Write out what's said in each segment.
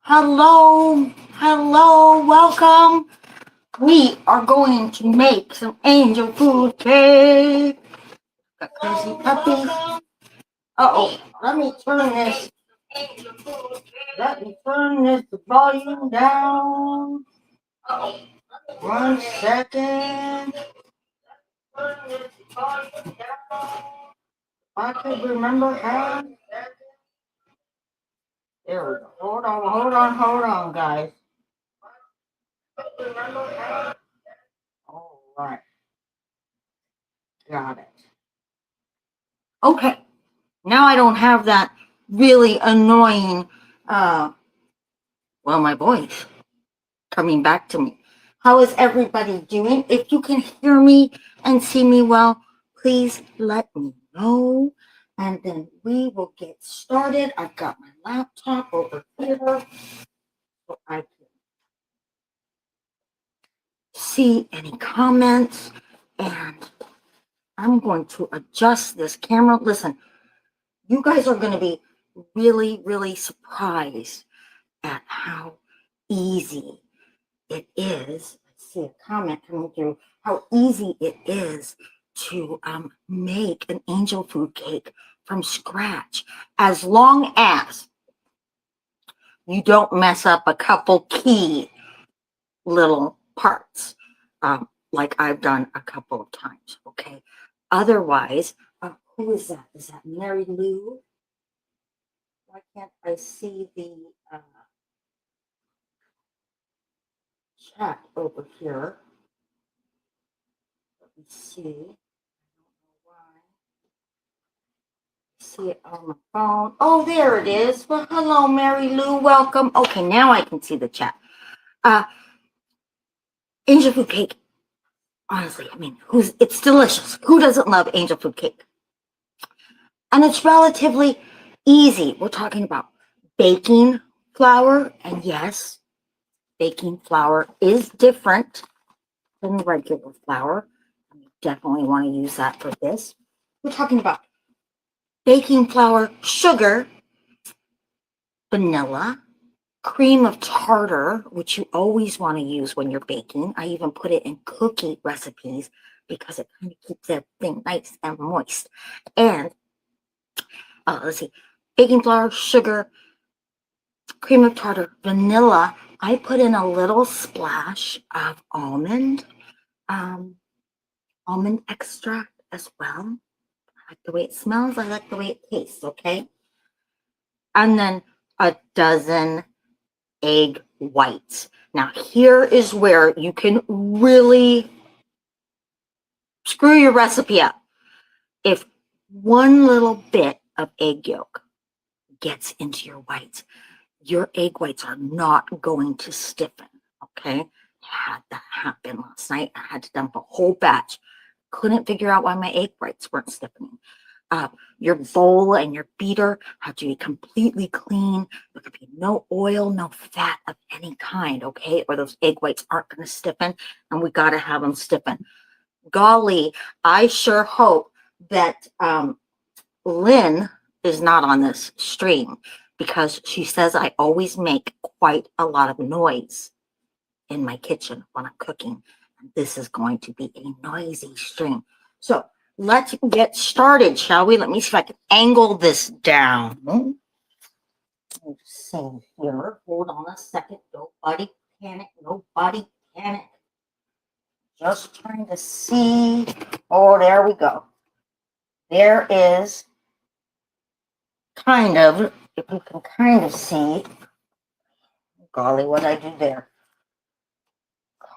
Hello, hello, welcome. We are going to make some angel food cake. Got crazy puppies. Uh-oh, let me turn this. Let me turn this volume down. One second. I could remember how. There we go. Hold on, guys. All right. Got it. Okay. Now I don't have that really annoying, my voice coming back to me. How is everybody doing? If you can hear me and see me well, please let me know. And then we will get started. I've got my laptop over here so I can see any comments. And I'm going to adjust this camera. Listen, you guys are going to be really, really surprised at how easy it is. I see a comment coming through. How easy it is to make an angel food cake from scratch, as long as you don't mess up a couple key little parts, like I've done a couple of times. Okay. Otherwise, who is that? Is that Mary Lou? Why can't I see the chat over here? Let me see. I don't know why. See it on the phone. Oh, there it is. Well, hello, Mary Lou. Welcome. Okay, now I can see the chat. Angel food cake. Honestly, I mean, it's delicious. Who doesn't love angel food cake? And it's relatively easy. We're talking about baking flour, and yes, baking flour is different than regular flour. You definitely want to use that for this. We're talking about baking flour, sugar, vanilla, cream of tartar, which you always want to use when you're baking. I even put it in cookie recipes because it kind of keeps everything nice and moist. And let's see, baking flour, sugar, cream of tartar, vanilla. I put in a little splash of almond extract as well. I like the way it smells. I like the way it tastes. Okay. And then a dozen egg whites. Now, here is where you can really screw your recipe up. If one little bit of egg yolk gets into your egg whites are not going to stiffen. Okay. I had that happen last night. I had to dump a whole batch. Couldn't figure out why my egg whites weren't stiffening. Your bowl and your beater have to be completely clean. There could be no oil, no fat of any kind, okay? Or those egg whites aren't going to stiffen, and we got to have them stiffen. Golly, I sure hope that Lynn is not on this stream because she says I always make quite a lot of noise in my kitchen when I'm cooking. And this is going to be a noisy stream. So let's get started, shall we? Let me see if I can angle this down. Let's see here. Hold on a second. Nobody panic. Nobody panic. Just trying to see. Oh, there we go. There is kind of, if you can kind of see. Golly, what I do there.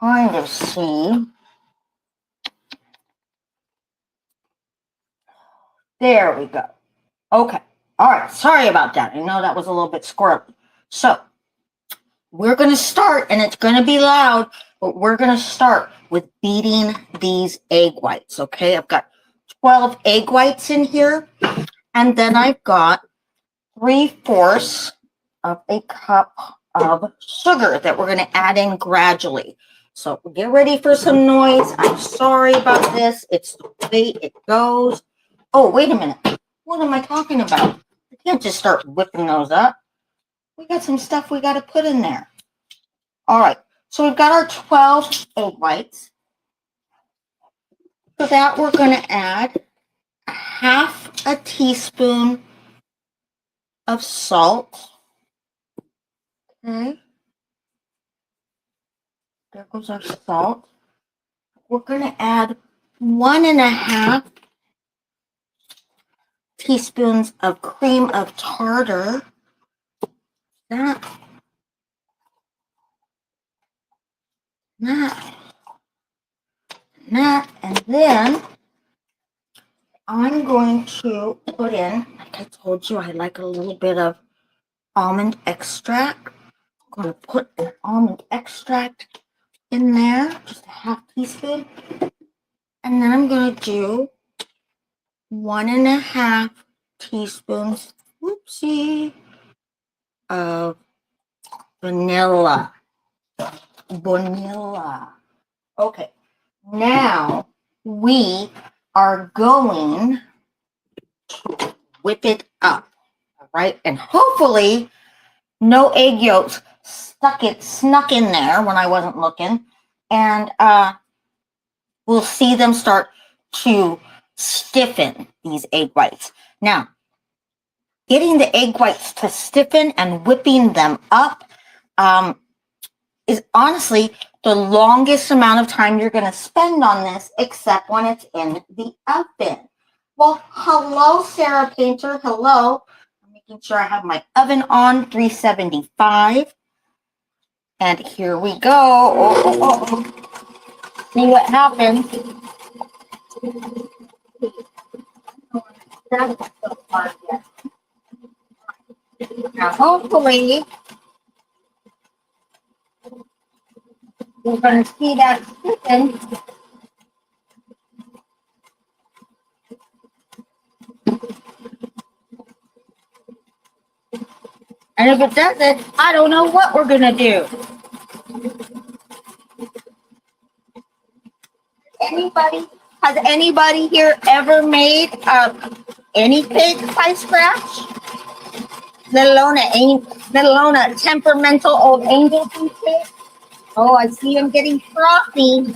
Kind of see. There we go. Okay. All right. Sorry about that. I know that was a little bit squirrely. So we're going to start, and it's going to be loud, but we're going to start with beating these egg whites. Okay. I've got 12 egg whites in here. And then I've got 3/4 of a cup of sugar that we're going to add in gradually. So get ready for some noise. I'm sorry about this. It's the way it goes. Oh, wait a minute. What am I talking about? I can't just start whipping those up. we got some stuff we got to put in there. All right, so we've got our 12 egg whites. For that, we're going to add half a teaspoon of salt. Okay. There goes our salt. We're going to add 1.5 teaspoons of cream of tartar. That. And then I'm going to put in, like I told you, I like a little bit of almond extract. I'm going to put an almond extract in there, just a half teaspoon. And then I'm going to do 1.5 teaspoons, whoopsie, of vanilla. Okay, now we are going to whip it up, all right? And hopefully no egg yolks snuck in there when I wasn't looking. And we'll see them start to stiffen, these egg whites. Now, getting the egg whites to stiffen and whipping them up is honestly the longest amount of time you're going to spend on this, except when it's in the oven. Well, hello, Sarah Painter. Hello. I'm making sure I have my oven on, 375. And here we go. See what happens. That's so hard yet. Now, hopefully, we're going to see that stiffen. And if it doesn't, I don't know what we're going to do. Has anybody here ever made any cake by scratch? Let alone a temperamental old angel food cake? Oh, I see them getting frothy.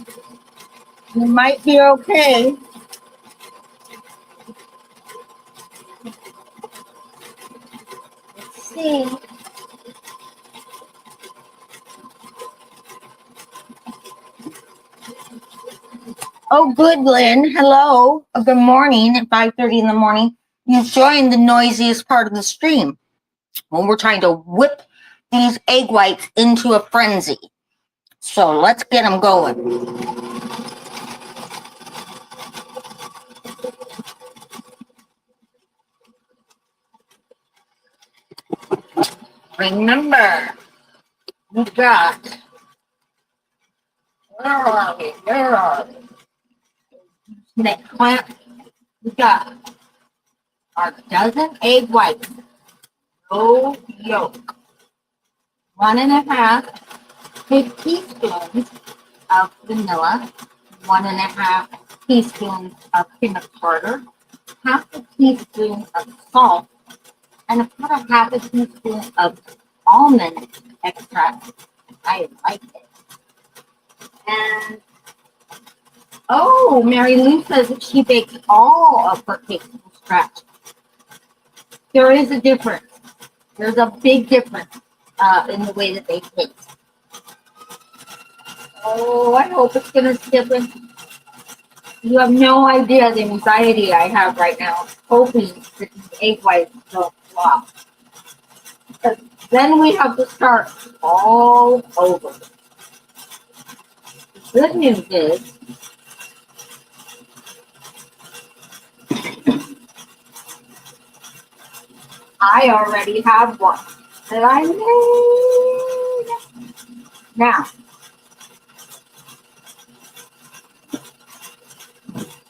You might be okay. Let's see. Oh, good, Lynn. Hello. Good morning at 5:30 in the morning. You've joined the noisiest part of the stream when we're trying to whip these egg whites into a frenzy. So let's get them going. Remember, we've got, where are we? Next plant, we've got our dozen egg whites, no yolk, 1.5 big teaspoons of vanilla, 1.5 teaspoons of cream of tartar, half a teaspoon of salt, and about a half a teaspoon of almond extract. I like it. And oh, Mary Lou says that she bakes all of her cakes from scratch. There is a difference. There's a big difference in the way that they taste. Oh, I hope it's going to stiffen. You have no idea the anxiety I have right now, hoping that these egg whites don't flop. Because then we have to start all over. The good news is, I already have one that I made. Now,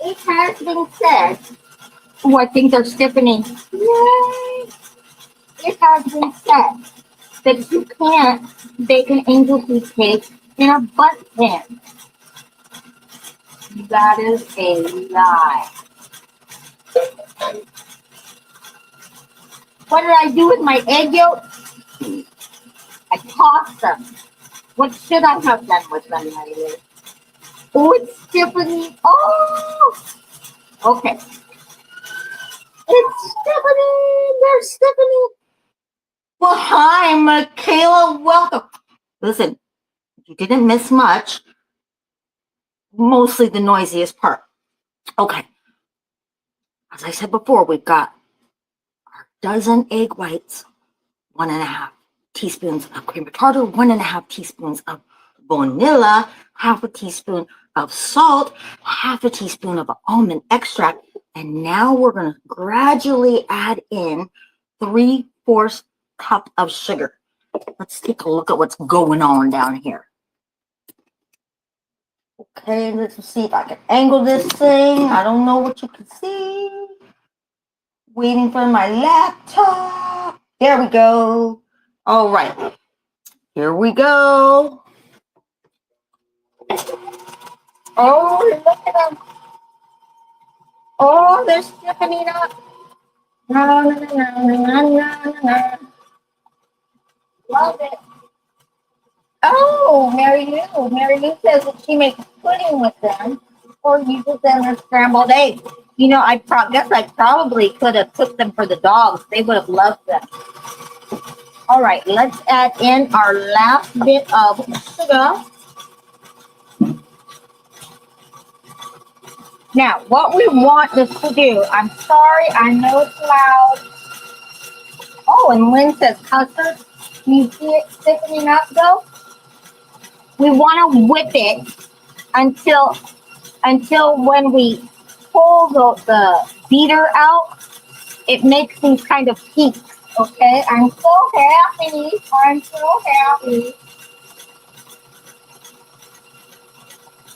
it has been said, oh, I think they're stiffening. Yay! It has been said that you can't bake an angel food cake in a bundt pan. That is a lie. What did I do with my egg yolk? I tossed them. What should I have done with them later? Oh, it's stiffening. Oh, okay. It's stiffening. They're stiffening. Well, hi, Michaela. Welcome. Listen, you didn't miss much. Mostly the noisiest part. Okay. As I said before, we've got our dozen egg whites, 1.5 teaspoons of cream tartar, 1.5 teaspoons of vanilla, half a teaspoon of salt, half a teaspoon of almond extract, and now we're going to gradually add in 3/4 cup of sugar. Let's take a look at what's going on down here. Okay, let's see if I can angle this thing. I don't know what you can see. Waiting for my laptop. There we go. All right. Here we go. Oh, look at them. Oh, they're stiffening up. No, no, no, no, no, no, no. Love it. Oh, Mary Lou. Mary Lou says that she makes pudding with them or uses them as scrambled eggs. You know, guess I probably could have cooked them for the dogs. They would have loved them. All right, let's add in our last bit of sugar. Now, what we want this to do, I'm sorry, I know it's loud. Oh, and Lynn says custard. Can you see it thickening up though? We want to whip it until when we pull the beater out, it makes these kind of peaks. Okay, I'm so happy. I'm so happy.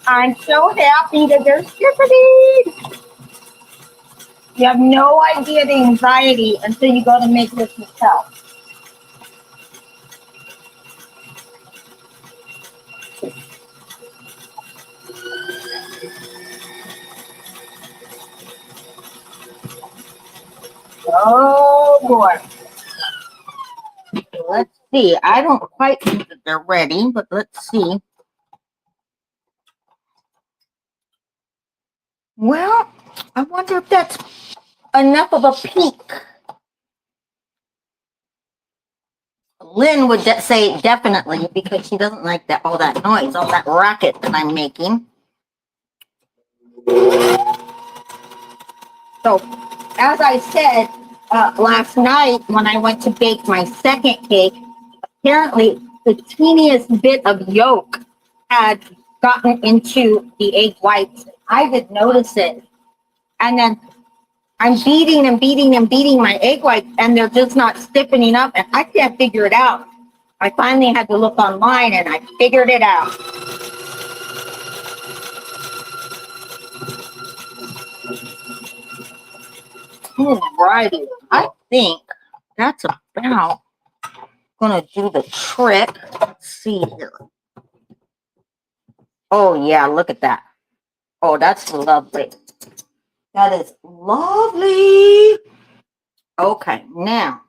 I'm so happy that they're stiffening. You have no idea the anxiety until you go to make this yourself. Oh boy. Let's see. I don't quite think that they're ready, but let's see. Well, I wonder if that's enough of a peak. Lynn would say definitely because she doesn't like all that noise, all that racket that I'm making. So, as I said last night when I went to bake my second cake, apparently the teeniest bit of yolk had gotten into the egg whites. I didn't notice it. And then I'm beating and beating and beating my egg whites, and they're just not stiffening up, and I can't figure it out. I finally had to look online, and I figured it out. Alrighty, I think that's about gonna do the trick. Let's see here. Oh yeah, look at that. Oh, that's lovely. That is lovely. Okay, now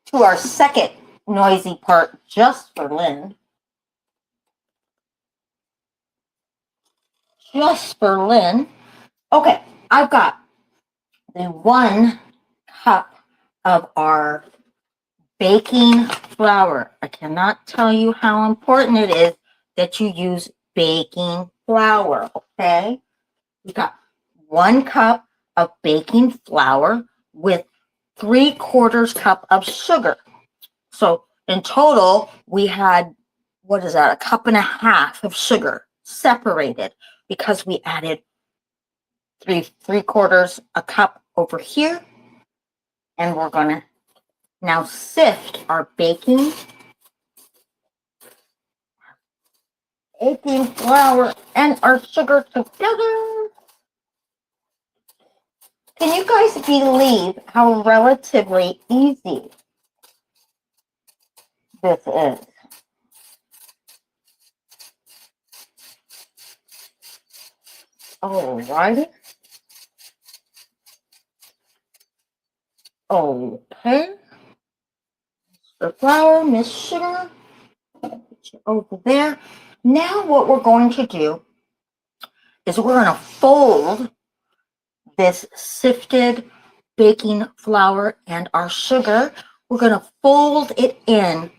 to our second noisy part, just for Lynn. Just for Lynn. Okay, I've got the 1 cup of our baking flour. I cannot tell you how important it is that you use baking flour, okay? We got 1 cup of baking flour with 3/4 cup of sugar. So in total, we had, what is that, 1.5 cups of sugar separated because we added 3/4 a cup over here. And we're going to now sift our baking flour and our sugar together. Can you guys believe how relatively easy this is? Alrighty. Okay. Mr. Flour, Miss Sugar, put you over there. Now what we're going to do is we're going to fold this sifted baking flour and our sugar. We're going to fold it in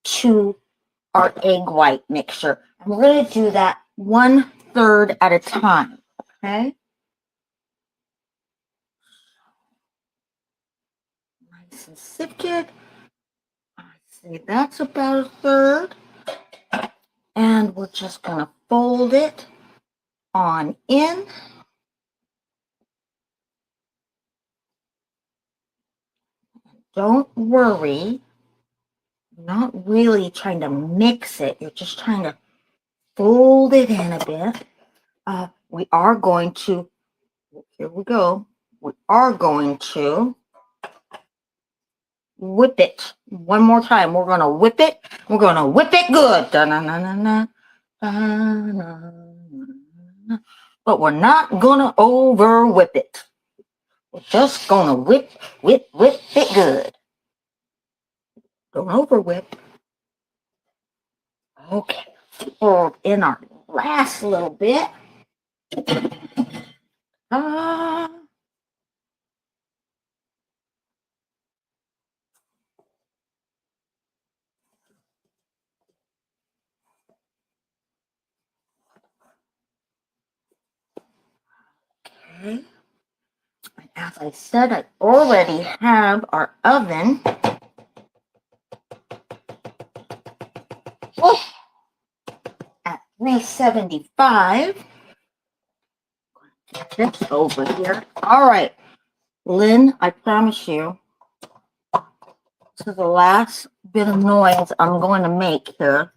to our egg white mixture. And we're going to do that 1/3 at a time. Okay. Nice and sifted. I say that's about 1/3. And we're just going to fold it on in. Don't worry. You're not really trying to mix it. You're just trying to fold it in a bit. We are going to, here we go. We are going to whip it one more time. We're going to whip it. We're going to whip it good. Da-na-na-na-na. Da-na-na-na. But we're not going to over whip it. We're just going to whip it good. Don't over whip. Okay. Fold in our last little bit. Okay. As I said, I already have our oven at 375. Get this over here. All right, Lynn, I promise you, this is the last bit of noise I'm going to make here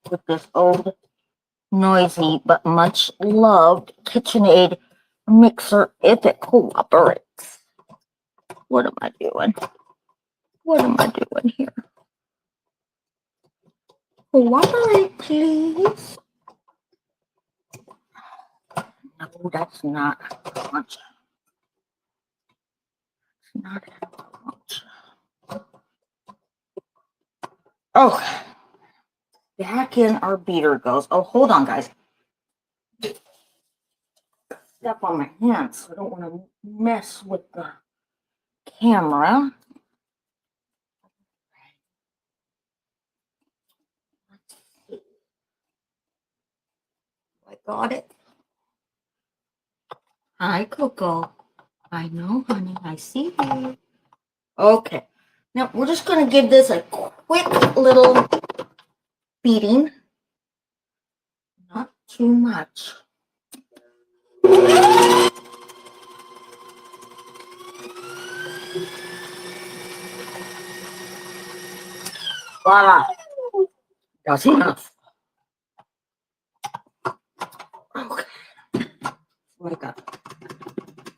with this old, noisy, but much loved KitchenAid mixer if it cooperates. What am I doing? What am I doing here? Cooperate, please. No, that's not what I want. It's not what I want. Oh, back in our beater goes. Oh, hold on, guys. Step on my hands. So I don't want to mess with the camera. Let's see. I got it. Hi, Coco. I know, honey. I see you. Okay. Now, we're just going to give this a quick little beating. Not too much. Voila. That's enough. Okay. We got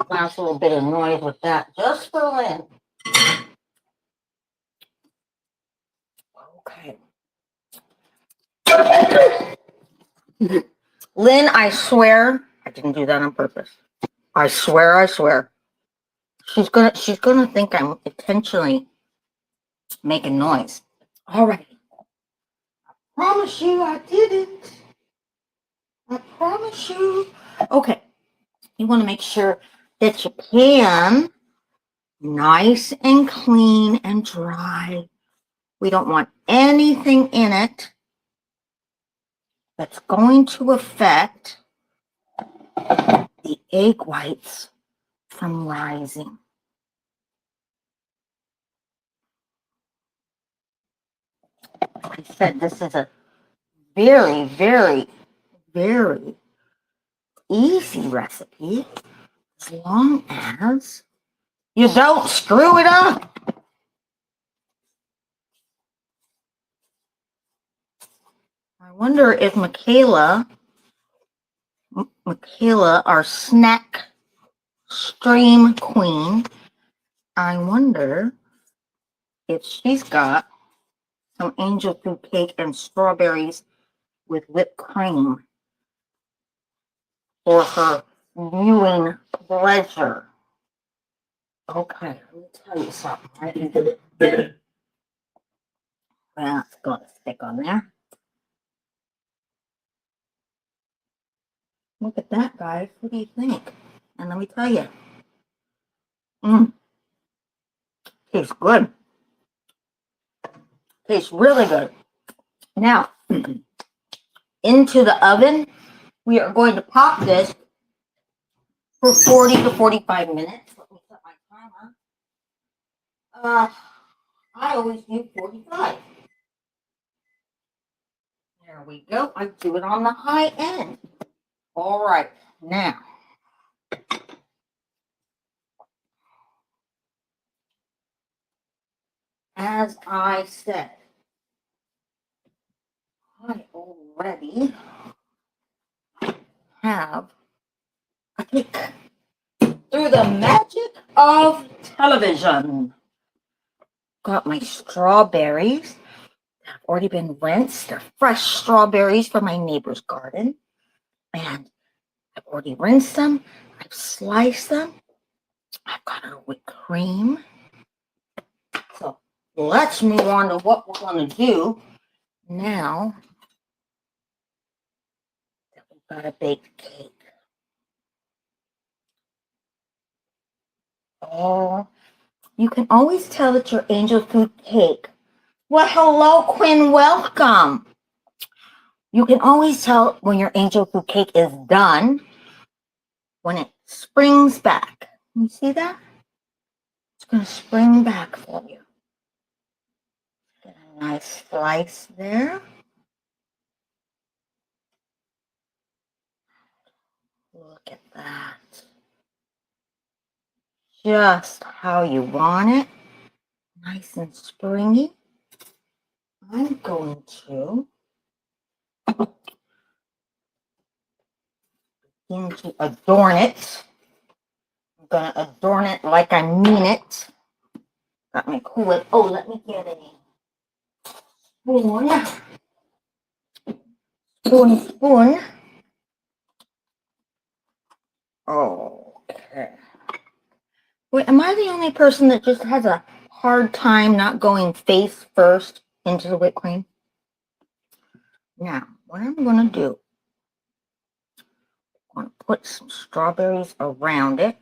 last little bit of noise with that just for Lynn. Okay. Lynn, I swear I didn't do that on purpose. I swear. She's gonna think I'm intentionally making noise. All right. I promise you I didn't. I promise you. Okay. You want to make sure that your pan nice and clean and dry. We don't want anything in it that's going to affect the egg whites from rising. Like I said, this is a very, very, very easy recipe as long as you don't screw it up. I wonder if Michaela, our snack stream queen, I wonder if she's got some angel food cake and strawberries with whipped cream for her viewing pleasure. Okay, let me tell you something. That's gonna stick on there. Look at that, guys. What do you think? And let me tell you, tastes good. Tastes really good. Now, into the oven, we are going to pop this for 40 to 45 minutes. Let me set my timer. I always do 45. There we go. I do it on the high end. All right, now. As I said, I already have a cake through the magic of television. Got my strawberries that have already been rinsed. They're fresh strawberries from my neighbor's garden. And I've already rinsed them. I've sliced them. I've got a whipped cream. So let's move on to what we're going to do now that we've got a baked cake. Oh, you can always tell it's your angel food cake. Well, hello, Quinn. Welcome. You can always tell when your angel food cake is done when it springs back. You see that? It's going to spring back for you. Get a nice slice there. Look at that. Just how you want it. Nice and springy. I'm going to begin to adorn it. I'm going to adorn it like I mean it. Got my cool. Oh, let me get a spoon. Spoon. Okay. Wait, am I the only person that just has a hard time not going face first into the whipped cream? Now, what I'm going to do, I'm going to put some strawberries around it.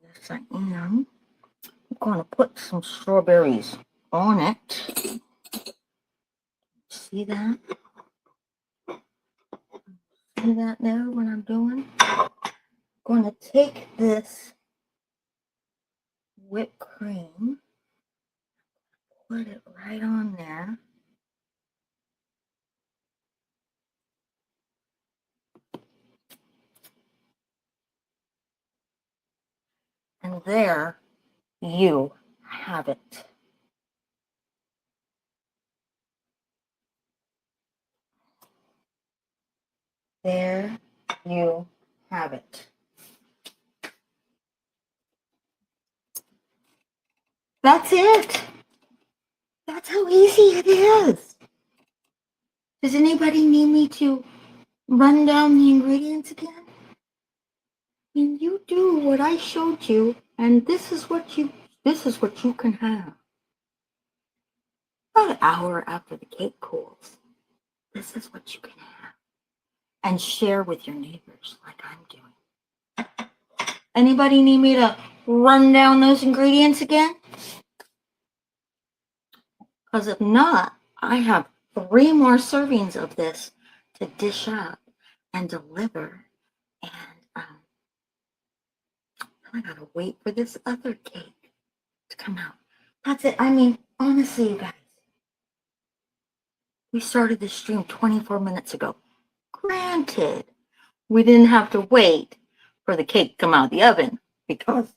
Yes, I am. I'm going to put some strawberries on it. See that? See that there, what I'm doing? I'm going to take this whipped cream, put it right on there. And there you have it. There you have it. That's it. That's how easy it is. Does anybody need me to run down the ingredients again? And you do what I showed you, and this is what you can have. About an hour after the cake cools, this is what you can have. And share with your neighbors like I'm doing. Anybody need me to run down those ingredients again? Because if not, I have 3 more servings of this to dish up and deliver. And I gotta wait for this other cake to come out. That's it. I mean, honestly, you guys, we started this stream 24 minutes ago. Granted, we didn't have to wait for the cake to come out of the oven because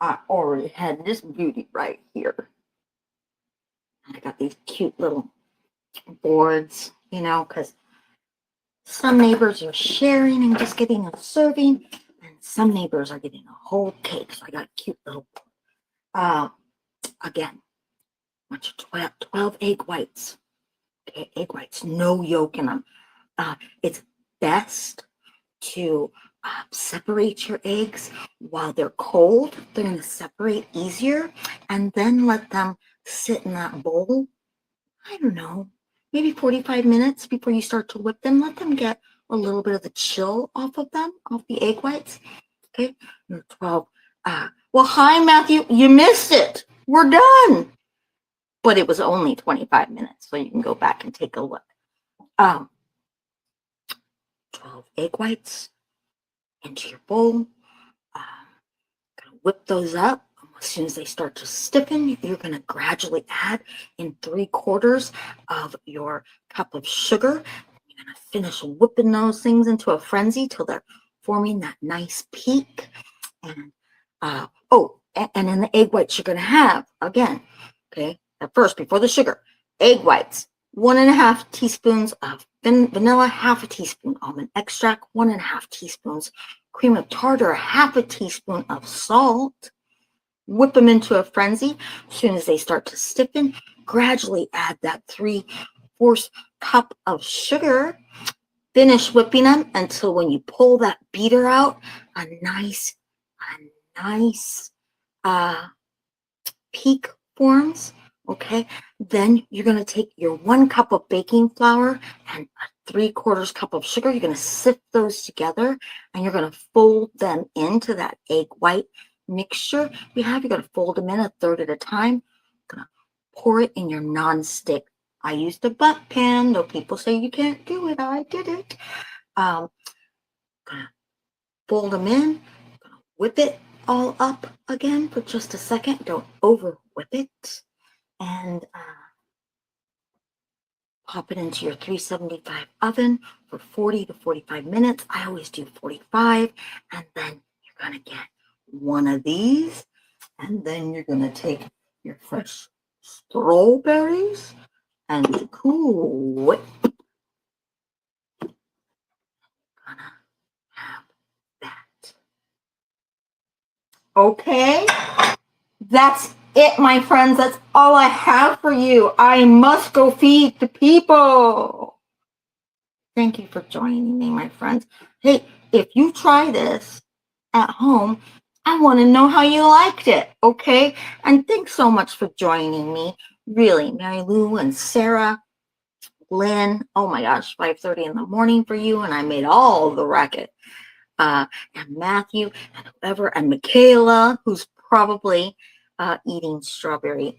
I already had this beauty right here. I got these cute little boards, you know, because some neighbors are sharing and just getting a serving, and some neighbors are getting a whole cake. So I got a cute little, again, 12 egg whites. Okay, egg whites, no yolk in them. It's best to separate your eggs while they're cold. They're going to separate easier, and then let them sit in that bowl. I don't know, maybe 45 minutes before you start to whip them. Let them get a little bit of the chill off of them, off the egg whites. Okay, 12. Well, hi, Matthew. You missed it. We're done. But it was only 25 minutes, so you can go back and take a look. 12 egg whites into your bowl. Gonna whip those up. As soon as they start to stiffen, you're going to gradually add in 3/4 of your cup of sugar. You're going to finish whipping those things into a frenzy till they're forming that nice peak. And and in the egg whites you're going to have, again, okay, at first, before the sugar, egg whites, 1.5 teaspoons of vanilla, 1/2 teaspoon almond extract, 1.5 teaspoons cream of tartar, 1/2 teaspoon of salt. Whip them into a frenzy. As soon as they start to stiffen, gradually add that 3/4 cup of sugar. Finish whipping them until when you pull that beater out, a nice peak forms. Okay, then you're going to take your 1 cup of baking flour and a 3/4 cup of sugar. You're going to sift those together, and you're going to fold them into that egg white mixture you have. You're going to fold them in 1/3 at a time. You're going to pour it in your non-stick. I used a butt pan, though people say you can't do it. I did it. Gonna fold them in. Gonna whip it all up again for just a second. Don't over whip it. And pop it into your 375 oven for 40 to 45 minutes. I always do 45. And then you're going to get one of these. And then you're going to take your fresh strawberries and cool it. Gonna have that. Okay. That's it, my friends. That's all I have for you. I must go feed the people. Thank you for joining me, my friends. Hey, if you try this at home, I want to know how you liked it, okay? And thanks so much for joining me. Really, Mary Lou and Sarah, Lynn, oh my gosh, 5:30 in the morning for you, and I made all the racket. And Matthew, and whoever, and Michaela, who's probably eating strawberries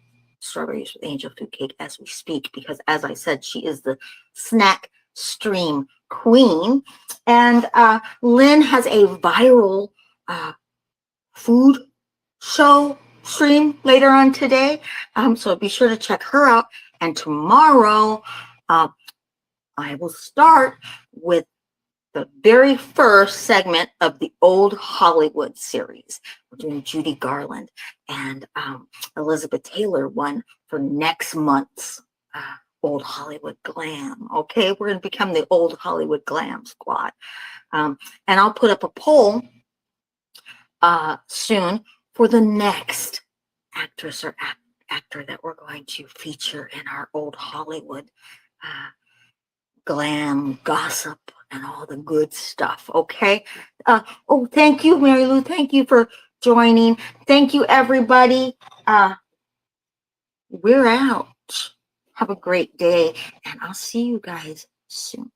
with angel food cake as we speak, because as I said, she is the snack stream queen. And Lynn has a viral food show stream later on today. So be sure to check her out. And tomorrow, I will start with the very first segment of the Old Hollywood series. We're doing Judy Garland and Elizabeth Taylor one for next month's Old Hollywood Glam. Okay, we're going to become the Old Hollywood Glam squad. And I'll put up a poll soon for the next actress or actor that we're going to feature in our Old Hollywood glam gossip and all the good stuff. Okay. Thank you, Mary Lou. Thank you for joining. Thank you, everybody. We're out. Have a great day, and I'll see you guys soon.